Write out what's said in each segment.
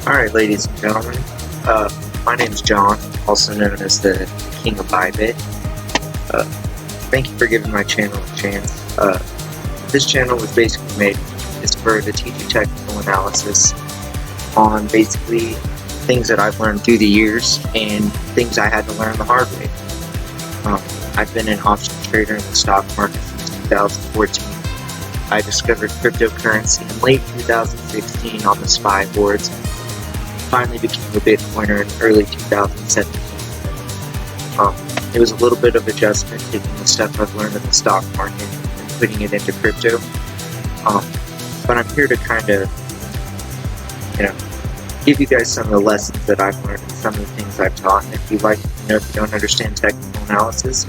Alright, ladies and gentlemen, my name is John, also known as the King of Bybit. Thank you for giving my channel a chance. This channel was basically made just for to teach you technical analysis on basically things that I've learned through the years and things I had to learn the hard way. I've been an options trader in the stock market since 2014. I discovered cryptocurrency in late 2016 on the SPY boards. Finally became a Bitcoiner in early 2017. It was a little bit of adjustment taking the stuff I've learned in the stock market and putting it into crypto. But I'm here to kind of, give you guys some of the lessons that I've learned and some of the things I've taught. And if you don't understand technical analysis,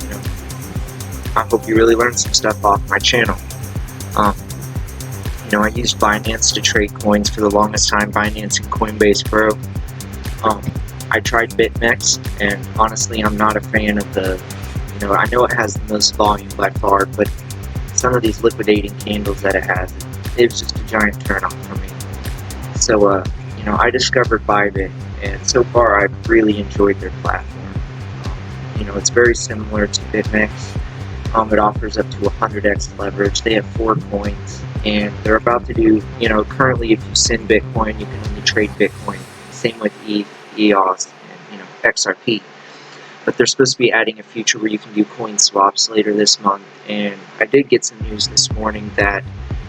I hope you really learn some stuff off my channel. I used Binance to trade coins for the longest time, Binance and Coinbase Pro. I tried BitMEX, and honestly, I'm not a fan of I know it has the most volume by far, but some of these liquidating candles that it has, it was just a giant turnoff for me. So, I discovered Bybit, and so far I've really enjoyed their platform. It's very similar to BitMEX. It offers up to 100x leverage. They have 4 coins, and they're about to do, currently if you send Bitcoin, you can only trade Bitcoin. Same with ETH, EOS, and, XRP. But they're supposed to be adding a feature where you can do coin swaps later this month, and I did get some news this morning that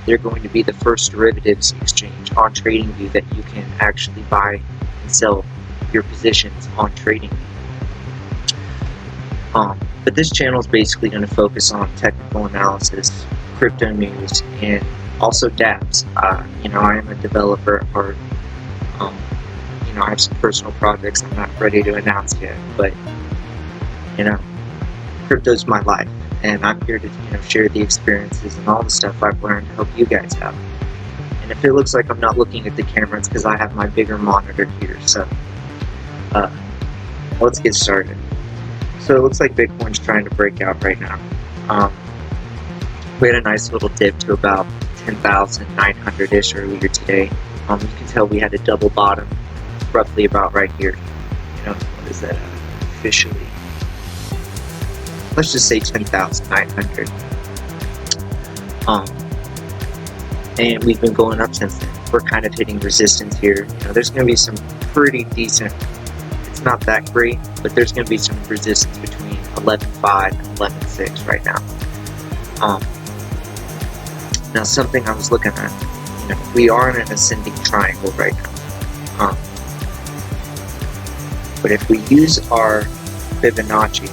they're going to be the first derivatives exchange on TradingView that you can actually buy and sell your positions on TradingView. But this channel is basically going to focus on technical analysis, crypto news, and also dApps. I am a developer at heart. I have some personal projects I'm not ready to announce yet, but crypto's my life, and I'm here to share the experiences and all the stuff I've learned to help you guys out. And if it looks like I'm not looking at the camera, it's because I have my bigger monitor here. So let's get started. So it looks like Bitcoin's trying to break out right now. We had a nice little dip to about 10,900-ish earlier today. You can tell we had a double bottom roughly about right here. What is that officially? Let's just say 10,900. And we've been going up since then. We're kind of hitting resistance here. There's going to be some pretty decent, it's not that great, but there's going to be some resistance between 11.5 and 11.6 right now. Now something I was looking at, we are in an ascending triangle right now. But if we use our Fibonacci,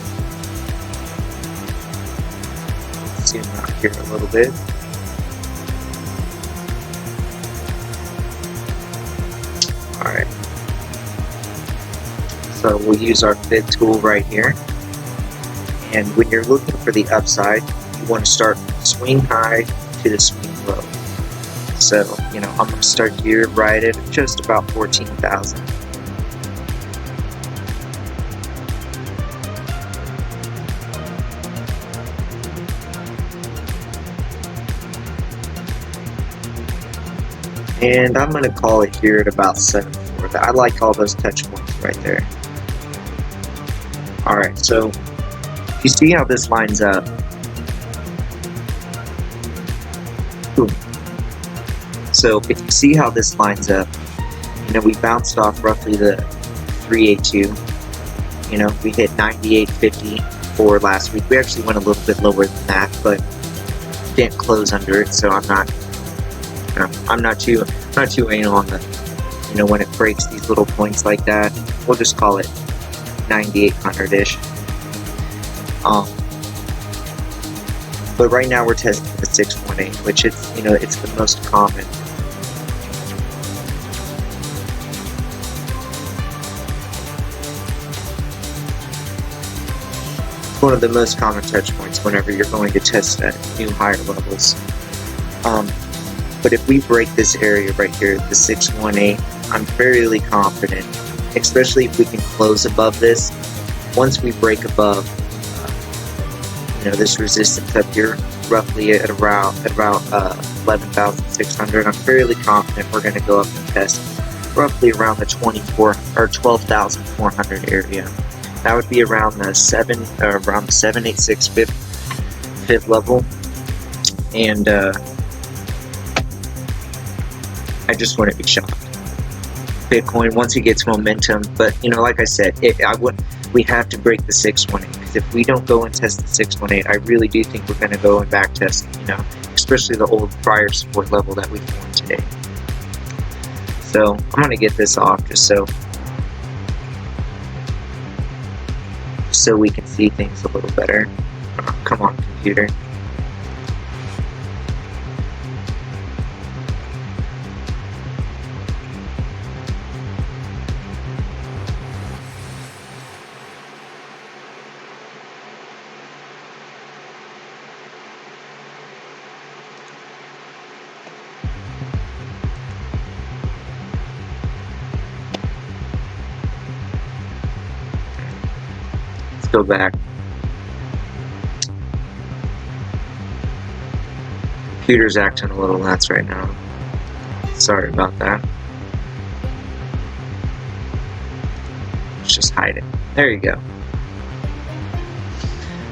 zoom out here a little bit. Alright. So we'll use our Fib tool right here. And when you're looking for the upside, you want to start from the swing high to the swing low. So, I'm going to start here right at just about 14,000. And I'm going to call it here at about 7.4. I like all those touch points right there. Alright, so you see how this lines up. Ooh. So if you see how this lines up, we bounced off roughly the 382. We hit 98.50 for last week. We actually went a little bit lower than that, but didn't close under it, so I'm not too anal on the, when it breaks these little points like that. We'll just call it 9,800-ish. But right now we're testing the 618, which it's the most common. One of the most common touch points whenever you're going to test at new higher levels. But if we break this area right here, the 618, I'm fairly confident, especially if we can close above this. Once we break above, this resistance up here, roughly at around 11,600, I'm fairly confident we're going to go up and test roughly around the 24 or 12,400 area. That would be around the 786 fifth level, and I just wouldn't be shocked. Bitcoin, once it gets momentum, but you know, like I said, we have to break the 618, because if we don't go and test the 618, I really do think we're going to go and back test, you know, especially the old prior support level that we formed today. So I'm going to get this off just so we can see things a little better. Oh, come on, computer. Go back. Computer's acting a little nuts right now. Sorry about that. Let's just hide it. There you go.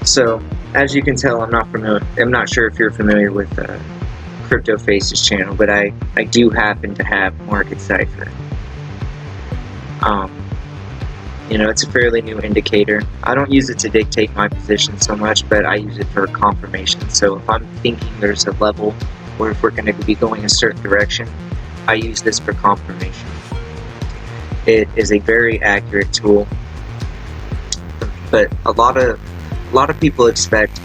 So, as you can tell, I'm not sure if you're familiar with Crypto Faces channel, but I do happen to have Market Cipher. You know, it's a fairly new indicator. I don't use it to dictate my position so much, but I use it for confirmation. So if I'm thinking there's a level where if we're going to be going a certain direction, I use this for confirmation. It is a very accurate tool, but a lot of people expect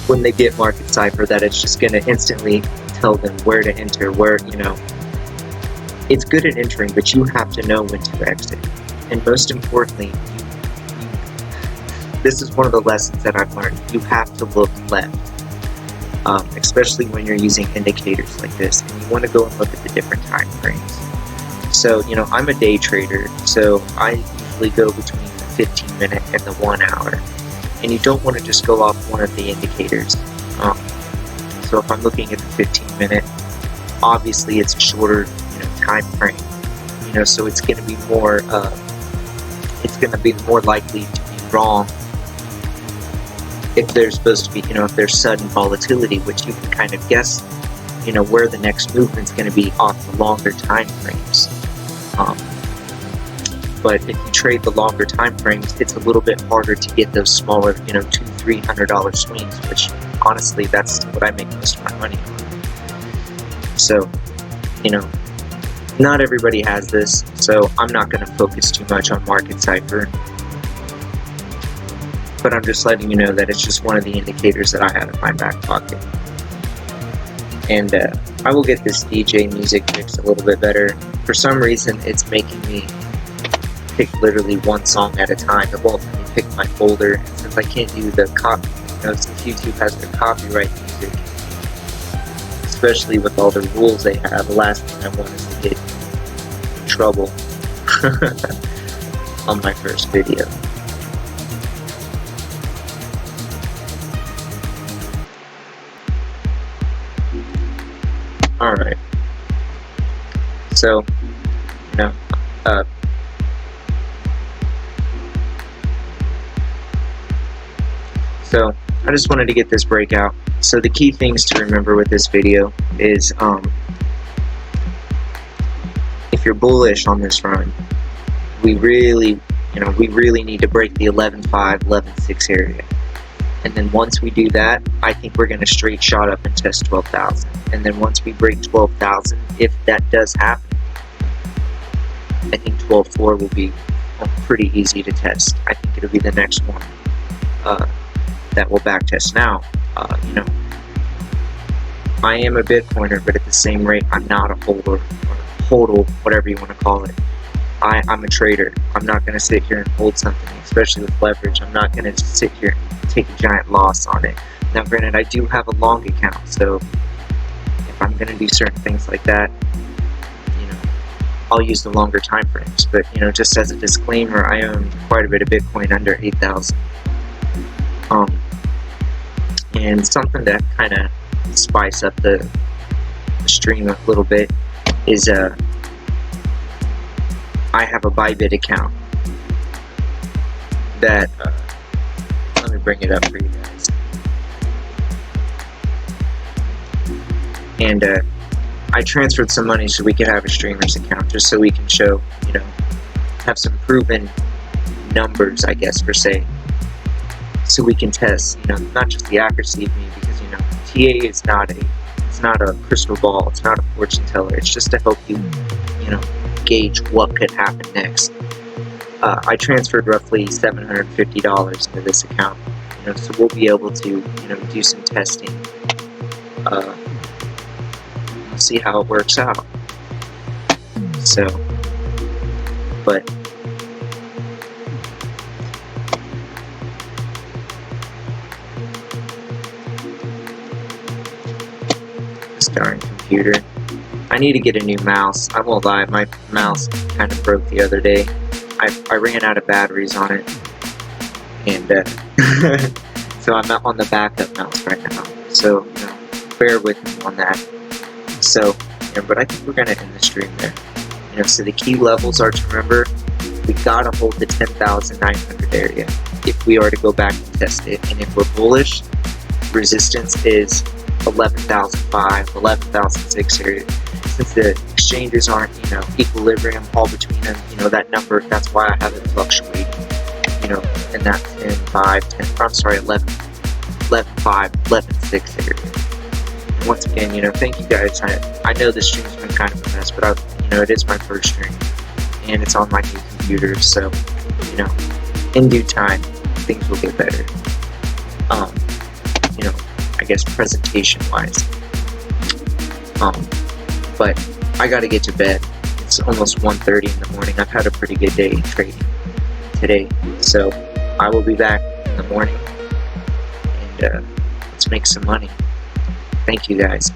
when they get Market Cipher that it's just going to instantly tell them where to enter, where, you know, it's good at entering, but you have to know when to exit. And most importantly, this is one of the lessons that I've learned. You have to look left, especially when you're using indicators like this. And you want to go and look at the different time frames. So, you know, I'm a day trader, so I usually go between the 15-minute and the 1 hour. And you don't want to just go off one of the indicators. So if I'm looking at the 15-minute, obviously it's a shorter, you know, time frame. You know, so it's going to be more. It's going to be more likely to be wrong if there's supposed to be, you know, if there's sudden volatility, which you can kind of guess, you know, where the next movement's going to be off the longer time frames. But if you trade the longer time frames, it's a little bit harder to get those smaller, you know, $200-300 swings, which honestly, that's what I make most of my money on. So, you know, not everybody has this, so I'm not going to focus too much on Market Cipher. But I'm just letting you know that it's just one of the indicators that I have in my back pocket. And I will get this DJ music mixed a little bit better. For some reason, it's making me pick literally one song at a time. It won't let me pick my folder. And since I can't do the copy, you know, since YouTube has their copyright music, especially with all the rules they have, the last thing I want is to get in trouble on my first video. Alright. So, you know, so I just wanted to get this breakout. So the key things to remember with this video is if you're bullish on this run, we really need to break the 11.5, 11.6 area. And then once we do that, I think we're going to straight shot up and test 12,000. And then once we break 12,000, if that does happen, I think 12.4 will be pretty easy to test. I think it'll be the next one that will back test. Now, you know, I am a Bitcoiner, but at the same rate, I'm not a holder, or hodl, whatever you want to call it. I'm a trader. I'm not going to sit here and hold something, especially with leverage. I'm not going to sit here and take a giant loss on it. Now, granted, I do have a long account, so if I'm going to do certain things like that, you know, I'll use the longer time frames. But, you know, just as a disclaimer, I own quite a bit of Bitcoin under 8,000. And something to kind of spice up the stream a little bit is I have a Bybit account that, let me bring it up for you guys. And I transferred some money so we could have a streamer's account, just so we can show, you know, have some proven numbers, I guess, per se, so we can test, you know, not just the accuracy of me, because, you know, TA is not a crystal ball, it's not a fortune teller, it's just to help you, you know, gauge what could happen next. I transferred roughly $750 into this account, you know, so we'll be able to, you know, do some testing, see how it works out. So, but this darn computer. I need to get a new mouse. I won't lie, my mouse kind of broke the other day. I ran out of batteries on it, and so I'm on the backup mouse right now. So, you know, bear with me on that. So, you know, but I think we're gonna end the stream there. You know, so the key levels are to remember, we gotta hold the 10,900 area if we are to go back and test it. And if we're bullish, resistance is 11,005, 11,006 area. Since the exchanges aren't, you know, equilibrium all between them, you know, that number, that's why I have it fluctuate, you know, in that 11, 5, 11, 6 area. And once again, you know, thank you guys. I know this stream's been kind of a mess, but you know, it is my first stream, and it's on my new computer, so, you know, in due time, things will get better. You know, I guess presentation-wise. But I gotta get to bed. It's almost 1:30 in the morning. I've had a pretty good day trading today, so I will be back in the morning, and let's make some money. Thank you guys.